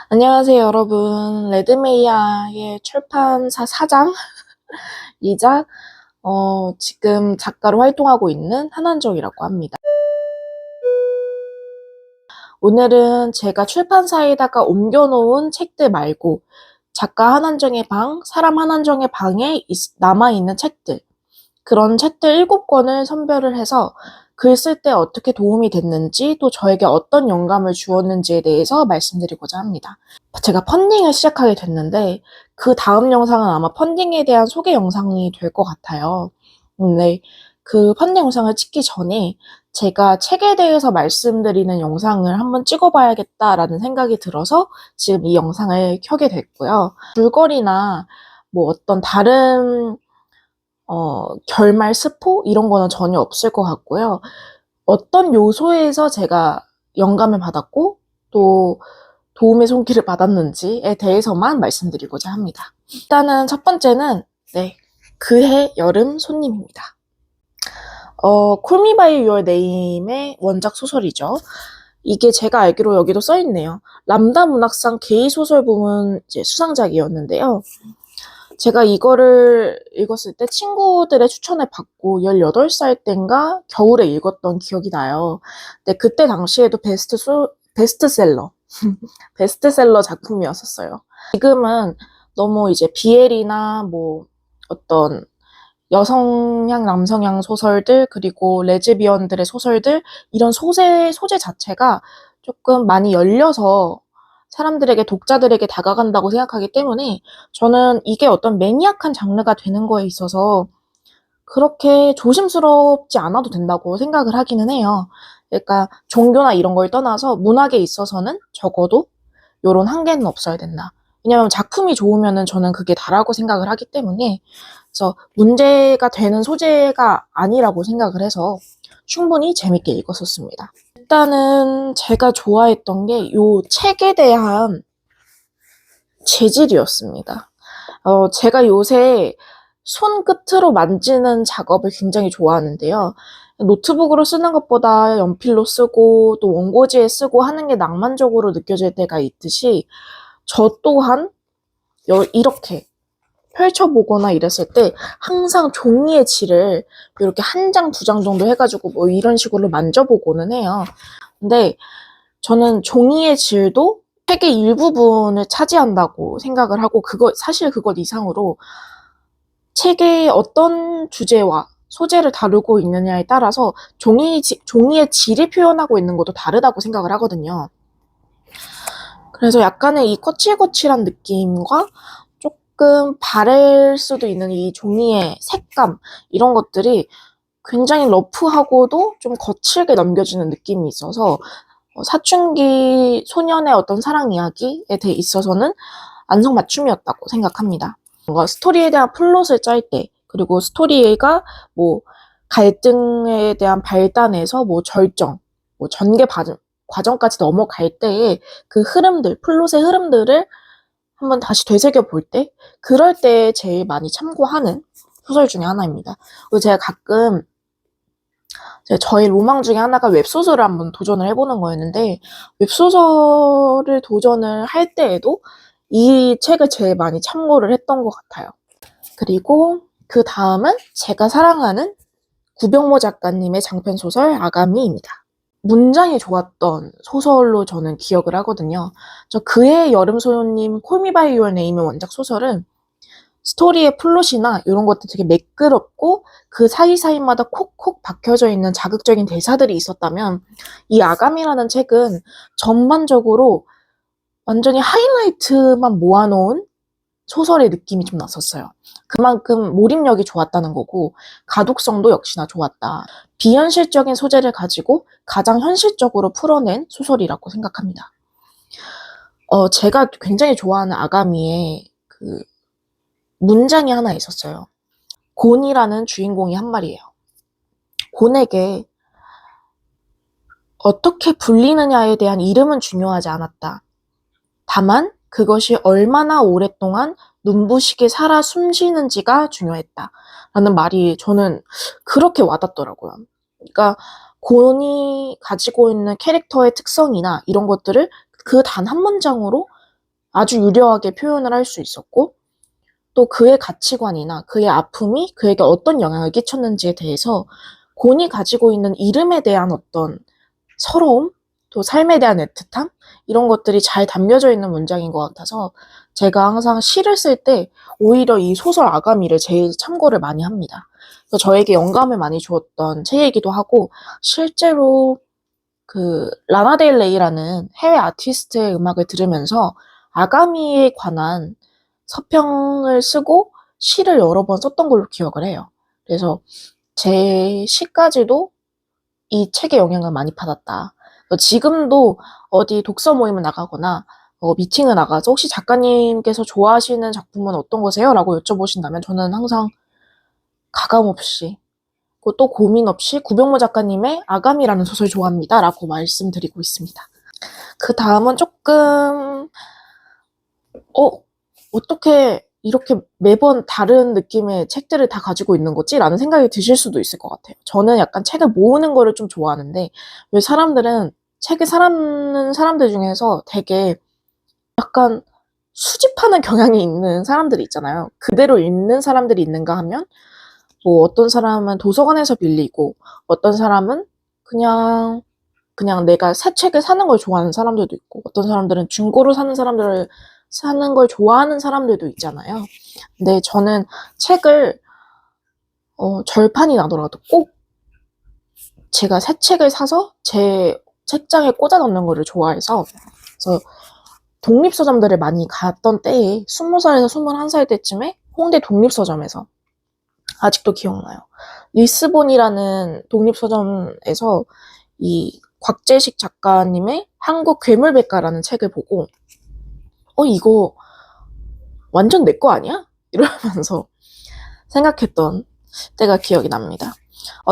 안녕하세요, 여러분. 레드메이아의 출판사 사장이자 지금 작가로 활동하고 있는 한한정이라고 합니다. 오늘은 제가 출판사에다가 옮겨놓은 책들 말고 작가 한한정의 방, 사람 한한정의 방에 남아있는 책들, 그런 책들 7권을 선별을 해서 글 쓸 때 어떻게 도움이 됐는지, 또 저에게 어떤 영감을 주었는지에 대해서 말씀드리고자 합니다. 제가 펀딩을 시작하게 됐는데 그 다음 영상은 아마 펀딩에 대한 소개 영상이 될 것 같아요. 근데 그 펀딩 영상을 찍기 전에 제가 책에 대해서 말씀드리는 영상을 한번 찍어봐야겠다라는 생각이 들어서 지금 이 영상을 켜게 됐고요. 줄거리나 뭐 어떤 다른 결말 스포 이런 거는 전혀 없을 것 같고요. 어떤 요소에서 제가 영감을 받았고 또 도움의 손길을 받았는지에 대해서만 말씀드리고자 합니다. 일단은 첫 번째는 그해 여름 손님입니다. Call Me by Your Name의 원작 소설이죠. 이게 제가 알기로 여기도 써있네요. 람다 문학상 게이 소설 부문 수상작이었는데요. 제가 이거를 읽었을 때 친구들의 추천을 받고 18살 땐가 겨울에 읽었던 기억이 나요. 근데 그때 당시에도 베스트셀러 작품이었었어요. 지금은 너무 이제 BL이나 뭐 어떤 여성향, 남성향 소설들, 그리고 레즈비언들의 소설들, 이런 소재 자체가 조금 많이 열려서 사람들에게, 독자들에게 다가간다고 생각하기 때문에 저는 이게 어떤 매니악한 장르가 되는 거에 있어서 그렇게 조심스럽지 않아도 된다고 생각을 하기는 해요. 그러니까 종교나 이런 걸 떠나서 문학에 있어서는 적어도 이런 한계는 없어야 된다. 왜냐하면 작품이 좋으면은 저는 그게 다라고 생각을 하기 때문에, 그래서 문제가 되는 소재가 아니라고 생각을 해서 충분히 재밌게 읽었었습니다. 일단은 제가 좋아했던 게 이 책에 대한 재질이었습니다. 제가 요새 손끝으로 만지는 작업을 굉장히 좋아하는데요. 노트북으로 쓰는 것보다 연필로 쓰고 또 원고지에 쓰고 하는 게 낭만적으로 느껴질 때가 있듯이 저 또한 이렇게 펼쳐보거나 이랬을 때 항상 종이의 질을 이렇게 한 장, 2장 정도 해가지고 뭐 이런 식으로 만져보고는 해요. 근데 저는 종이의 질도 책의 일부분을 차지한다고 생각을 하고, 사실 그것 이상으로 책의 어떤 주제와 소재를 다루고 있느냐에 따라서 종이의 질이 표현하고 있는 것도 다르다고 생각을 하거든요. 그래서 약간의 이 거칠거칠한 느낌과 조금 바랄 수도 있는 이 종이의 색감, 이런 것들이 굉장히 러프하고도 좀 거칠게 넘겨지는 느낌이 있어서 사춘기 소년의 어떤 사랑 이야기에 대해 있어서는 안성맞춤이었다고 생각합니다. 뭔가 스토리에 대한 플롯을 짤 때, 그리고 스토리가 뭐 갈등에 대한 발단에서 뭐 절정, 뭐 전개 과정까지 넘어갈 때의 그 흐름들, 플롯의 흐름들을 한번 다시 되새겨 볼 때, 그럴 때 제일 많이 참고하는 소설 중에 하나입니다. 그리고 제가 가끔 저의 로망 중에 하나가 웹소설을 한번 도전을 해보는 거였는데, 웹소설을 도전을 할 때에도 이 책을 제일 많이 참고를 했던 것 같아요. 그리고 그 다음은 제가 사랑하는 구병모 작가님의 장편소설 아가미입니다. 문장이 좋았던 소설로 저는 기억을 하거든요. 저 그해 여름소녀님 Call Me by Your Name의 원작 소설은 스토리의 플롯이나 이런 것들 되게 매끄럽고 그 사이사이마다 콕콕 박혀져 있는 자극적인 대사들이 있었다면, 이 아감이라는 책은 전반적으로 완전히 하이라이트만 모아놓은 소설의 느낌이 좀 났었어요. 그만큼 몰입력이 좋았다는 거고 가독성도 역시나 좋았다. 비현실적인 소재를 가지고 가장 현실적으로 풀어낸 소설이라고 생각합니다. 제가 굉장히 좋아하는 아가미의 그 문장이 하나 있었어요. 곤이라는 주인공이 한 말이에요. 곤에게 어떻게 불리느냐에 대한 이름은 중요하지 않았다. 다만 그것이 얼마나 오랫동안 눈부시게 살아 숨쉬는지가 중요했다. 라는 말이 저는 그렇게 와닿더라고요. 그러니까 곤이 가지고 있는 캐릭터의 특성이나 이런 것들을 그 단 한 문장으로 아주 유려하게 표현을 할 수 있었고, 또 그의 가치관이나 그의 아픔이 그에게 어떤 영향을 끼쳤는지에 대해서 곤이 가지고 있는 이름에 대한 어떤 서러움, 또 삶에 대한 애틋함, 이런 것들이 잘 담겨져 있는 문장인 것 같아서 제가 항상 시를 쓸 때 오히려 이 소설 아가미를 제일 참고를 많이 합니다. 그래서 저에게 영감을 많이 주었던 책이기도 하고, 실제로 그 라나델레이라는 해외 아티스트의 음악을 들으면서 아가미에 관한 서평을 쓰고 시를 여러 번 썼던 걸로 기억을 해요. 그래서 제 시까지도 이 책의 영향을 많이 받았다. 지금도 어디 독서 모임을 나가거나 미팅을 나가서 혹시 작가님께서 좋아하시는 작품은 어떤 거세요? 라고 여쭤보신다면 저는 항상 가감없이 또 고민 없이 구병모 작가님의 아가미라는 소설 좋아합니다. 라고 말씀드리고 있습니다. 그 다음은 조금 어떻게 이렇게 매번 다른 느낌의 책들을 다 가지고 있는 거지? 라는 생각이 드실 수도 있을 것 같아요. 저는 약간 책을 모으는 거를 좀 좋아하는데 왜 사람들은 책을 사는 사람들 중에서 되게 약간 수집하는 경향이 있는 사람들이 있잖아요. 그대로 읽는 사람들이 있는가 하면 뭐 어떤 사람은 도서관에서 빌리고 어떤 사람은 그냥 내가 새 책을 사는 걸 좋아하는 사람들도 있고 어떤 사람들은 중고로 사는 걸 좋아하는 사람들도 있잖아요. 근데 저는 책을 절판이 나더라도 꼭 제가 새 책을 사서 제 책장에 꽂아 넣는 거를 좋아해서 그래서 독립서점들을 많이 갔던 때에 20살에서 21살 때쯤에 홍대 독립서점에서 아직도 기억나요. 리스본이라는 독립서점에서 이 곽재식 작가님의 한국 괴물백과라는 책을 보고 이거 완전 내 거 아니야? 이러면서 생각했던 때가 기억이 납니다.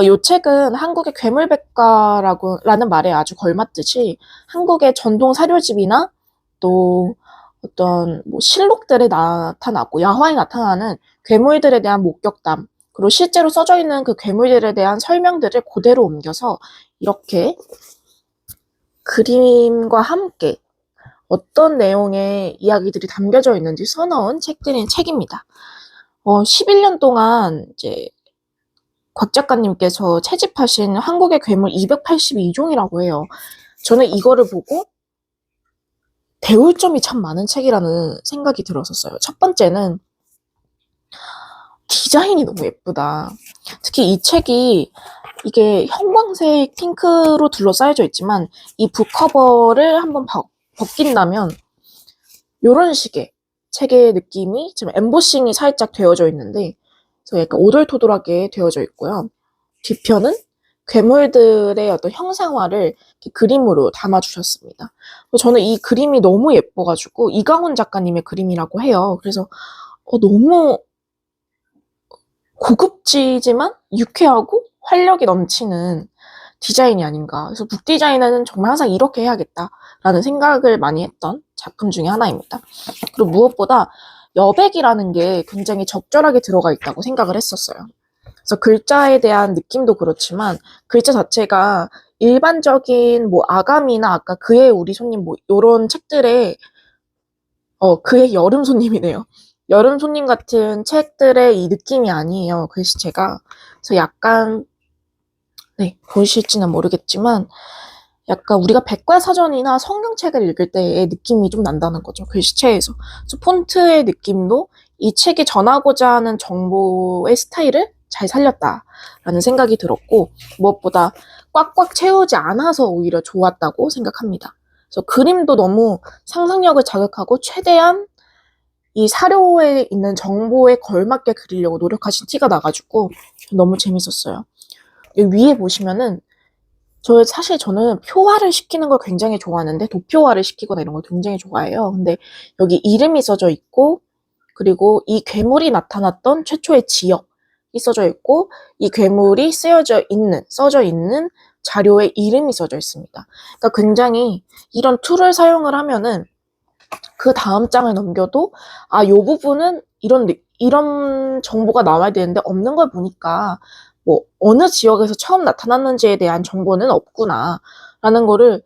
이 책은 한국의 괴물백과라는 말에 아주 걸맞듯이 한국의 전통 사료집이나 또 어떤 뭐 실록들에 나타나고 야화에 나타나는 괴물들에 대한 목격담 그리고 실제로 써져 있는 그 괴물들에 대한 설명들을 그대로 옮겨서 이렇게 그림과 함께 어떤 내용의 이야기들이 담겨져 있는지 써놓은 책입니다. 11년 동안 이제 곽 작가님께서 채집하신 한국의 괴물 282종이라고 해요. 저는 이거를 보고 배울 점이 참 많은 책이라는 생각이 들었었어요. 첫 번째는 디자인이 너무 예쁘다. 특히 이 책이 이게 형광색 핑크로 둘러싸여져 있지만 이 북커버를 한번 벗긴다면 이런 식의 책의 느낌이 지금 엠보싱이 살짝 되어져 있는데 그래서 약간 오돌토돌하게 되어져 있고요. 뒤편은 괴물들의 어떤 형상화를 그림으로 담아주셨습니다. 저는 이 그림이 너무 예뻐가지고 이강훈 작가님의 그림이라고 해요. 그래서 너무 고급지지만 유쾌하고 활력이 넘치는 디자인이 아닌가. 그래서 북 디자인은 정말 항상 이렇게 해야겠다라는 생각을 많이 했던 작품 중에 하나입니다. 그리고 무엇보다 여백이라는 게 굉장히 적절하게 들어가 있다고 생각을 했었어요. 그래서 글자에 대한 느낌도 그렇지만 글자 자체가 일반적인 뭐 아가미나 아까 그의 우리 손님 뭐 이런 책들의 그의 여름 손님이네요. 여름 손님 같은 책들의 이 느낌이 아니에요. 글씨체가. 그래서 약간 보이실지는 모르겠지만 약간 우리가 백과사전이나 성경책을 읽을 때의 느낌이 좀 난다는 거죠. 글씨체에서. 그래서 폰트의 느낌도 이 책이 전하고자 하는 정보의 스타일을 잘 살렸다라는 생각이 들었고 무엇보다 꽉꽉 채우지 않아서 오히려 좋았다고 생각합니다. 그래서 그림도 너무 상상력을 자극하고 최대한 이 사료에 있는 정보에 걸맞게 그리려고 노력하신 티가 나가지고 너무 재밌었어요. 위에 보시면은 사실 저는 표화를 시키는 걸 굉장히 좋아하는데 도표화를 시키거나 이런 걸 굉장히 좋아해요. 근데 여기 이름이 써져 있고 그리고 이 괴물이 나타났던 최초의 지역이 써져 있고 이 괴물이 써져 있는 자료에 이름이 써져 있습니다. 그러니까 굉장히 이런 툴을 사용을 하면은 그 다음 장을 넘겨도 요 부분은 이런 정보가 나와야 되는데 없는 걸 보니까 뭐 어느 지역에서 처음 나타났는지에 대한 정보는 없구나 라는 거를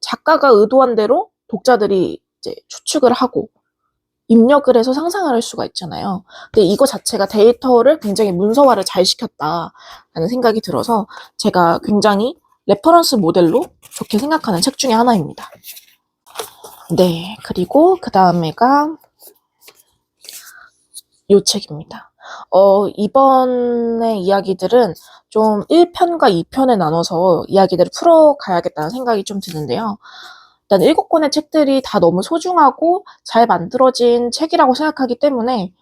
작가가 의도한 대로 독자들이 이제 추측을 하고 입력을 해서 상상을 할 수가 있잖아요. 근데 이거 자체가 데이터를 굉장히 문서화를 잘 시켰다라는 생각이 들어서 제가 굉장히 레퍼런스 모델로 좋게 생각하는 책 중에 하나입니다. 네, 그리고 그 다음에가 요 책입니다. 이번에 이야기들은 좀 1편과 2편에 나눠서 이야기들을 풀어가야겠다는 생각이 좀 드는데요. 일단 7권의 책들이 다 너무 소중하고 잘 만들어진 책이라고 생각하기 때문에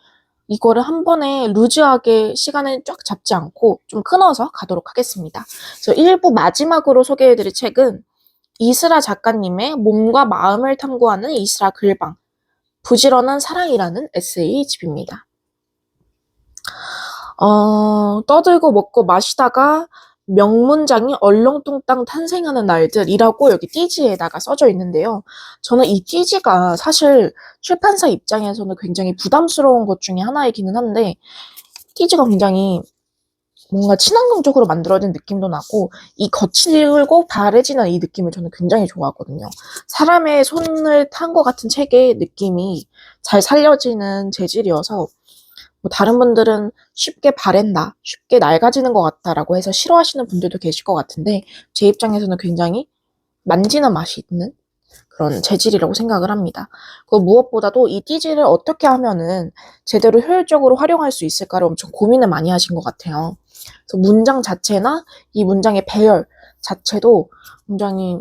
이거를 한 번에 루즈하게 시간을 쫙 잡지 않고 좀 끊어서 가도록 하겠습니다. 그래서 1부 마지막으로 소개해드릴 책은 이스라 작가님의 몸과 마음을 탐구하는 이스라 글방, 부지런한 사랑이라는 에세이집입니다. 떠들고 먹고 마시다가 명문장이 얼렁뚱땅 탄생하는 날들이라고 여기 띠지에다가 써져 있는데요. 저는 이 띠지가 사실 출판사 입장에서는 굉장히 부담스러운 것 중에 하나이기는 한데 띠지가 굉장히 뭔가 친환경적으로 만들어진 느낌도 나고 이 거칠고 바래지는 이 느낌을 저는 굉장히 좋아하거든요. 사람의 손을 탄 것 같은 책의 느낌이 잘 살려지는 재질이어서 뭐 다른 분들은 쉽게 바랜다, 쉽게 낡아지는 것 같다라고 해서 싫어하시는 분들도 계실 것 같은데 제 입장에서는 굉장히 만지는 맛이 있는 그런 재질이라고 생각을 합니다. 그 무엇보다도 이 띠지를 어떻게 하면은 제대로 효율적으로 활용할 수 있을까를 엄청 고민을 많이 하신 것 같아요. 그래서 문장 자체나 이 문장의 배열 자체도 굉장히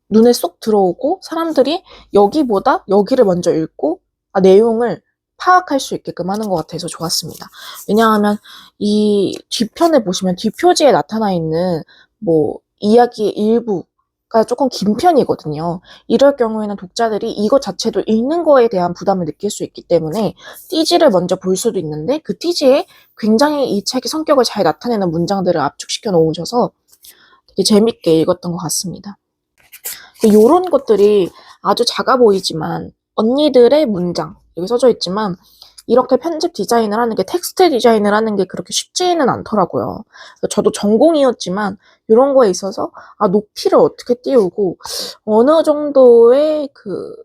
눈에 쏙 들어오고 사람들이 여기보다 여기를 먼저 읽고 내용을 파악할 수 있게끔 하는 것 같아서 좋았습니다. 왜냐하면 이 뒤편에 보시면 뒷표지에 나타나 있는 뭐 이야기의 일부가 조금 긴 편이거든요. 이럴 경우에는 독자들이 이거 자체도 읽는 거에 대한 부담을 느낄 수 있기 때문에 띠지를 먼저 볼 수도 있는데 그 띠지에 굉장히 이 책의 성격을 잘 나타내는 문장들을 압축시켜 놓으셔서 되게 재밌게 읽었던 것 같습니다. 이런 것들이 아주 작아 보이지만 언니들의 문장 여기 써져 있지만 이렇게 편집 디자인을 하는 게 텍스트 디자인을 하는 게 그렇게 쉽지는 않더라고요. 저도 전공이었지만 이런 거에 있어서 높이를 어떻게 띄우고 어느 정도의 그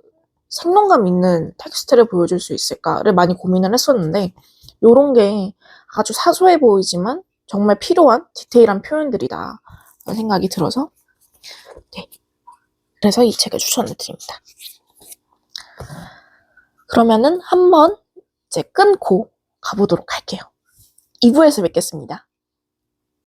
생동감 있는 텍스트를 보여줄 수 있을까를 많이 고민을 했었는데 이런 게 아주 사소해 보이지만 정말 필요한 디테일한 표현들이다 생각이 들어서 네. 그래서 이 책을 추천을 드립니다. 그러면은 한번 이제 끊고 가보도록 할게요. 2부에서 뵙겠습니다.